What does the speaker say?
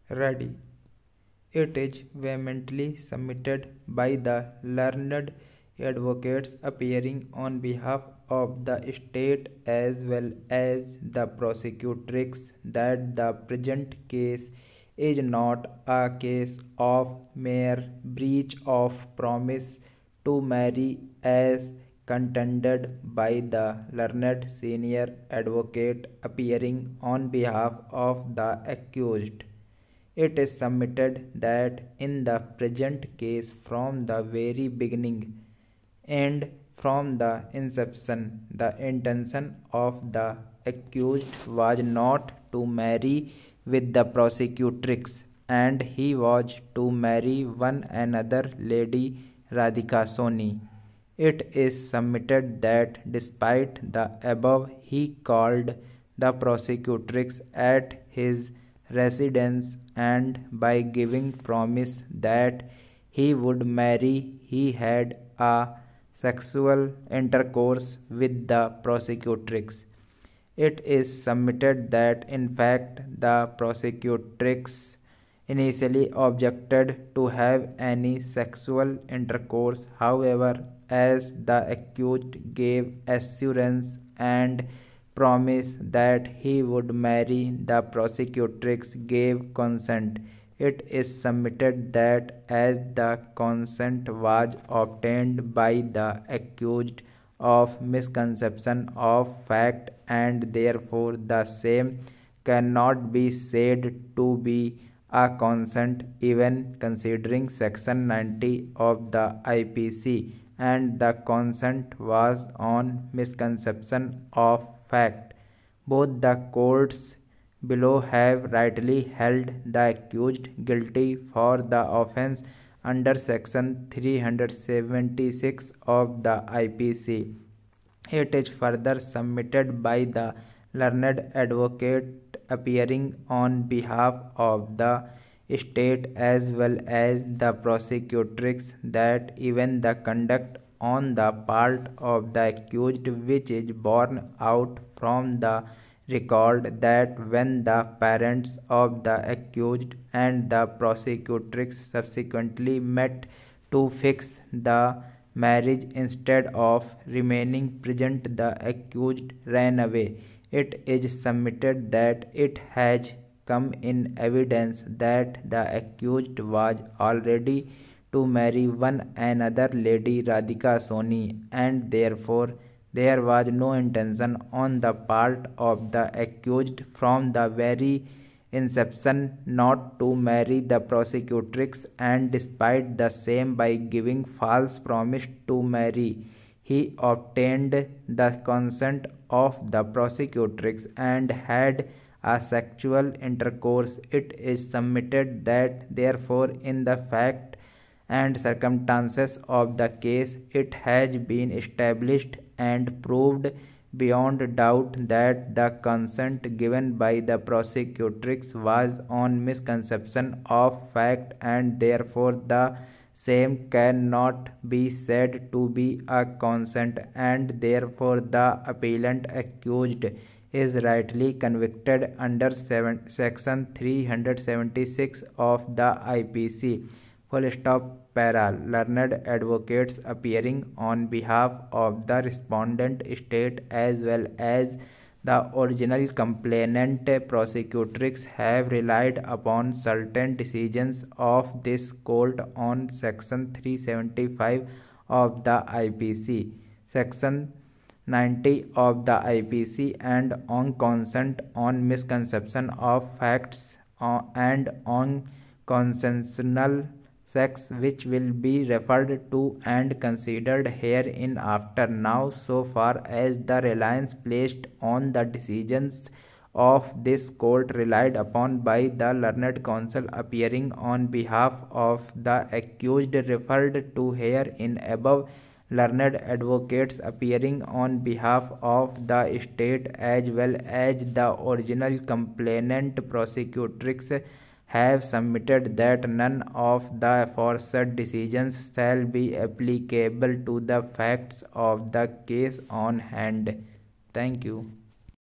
ready. It is vehemently submitted by the learned advocates appearing on behalf of the state as well as the prosecutrix that the present case is not a case of mere breach of promise to marry as contended by the learned senior advocate appearing on behalf of the accused. It is submitted that in the present case, from the very beginning and from the inception, the intention of the accused was not to marry with the prosecutrix, and he was to marry one another Lady Radhika Soni. It is submitted that despite the above, he called the prosecutrix at his residence, and by giving promise that he would marry, he had a sexual intercourse with the prosecutrix. It is submitted that in fact the prosecutrix initially objected to have any sexual intercourse. However, as the accused gave assurance and promise that he would marry, the prosecutrix gave consent. It is submitted that as the consent was obtained by the accused of misconception of fact, and therefore the same cannot be said to be a consent even considering section 90 of the IPC, and the consent was on misconception of fact. Both the courts below have rightly held the accused guilty for the offence under section 376 of the IPC. It is further submitted by the learned advocate appearing on behalf of the state as well as the prosecutrix that even the conduct on the part of the accused, which is borne out from the record that when the parents of the accused and the prosecutrix subsequently met to fix the marriage, instead of remaining present, the accused ran away. It is submitted that it has come in evidence that the accused was already to marry one another Lady Radhika Soni, and therefore there was no intention on the part of the accused from the very inception not to marry the prosecutrix, and despite the same, by giving false promise to marry, he obtained the consent of the prosecutrix and had a sexual intercourse. It is submitted that therefore in the fact and circumstances of the case, it has been established and proved beyond doubt that the consent given by the prosecutrix was on misconception of fact, and therefore the same cannot be said to be a consent, and therefore the appellant accused is rightly convicted under section 376 of the IPC. Full stop. Para. Learned advocates appearing on behalf of the respondent state as well as the original complainant prosecutrix have relied upon certain decisions of this court on section 375 of the IPC, section 90 of the IPC, and on consent on misconception of facts and on consensual sex, which will be referred to and considered hereinafter. Now, so far as the reliance placed on the decisions of this court relied upon by the learned counsel appearing on behalf of the accused referred to herein above, learned advocates appearing on behalf of the state as well as the original complainant prosecutrix have submitted that none of the aforesaid decisions shall be applicable to the facts of the case on hand. Thank you.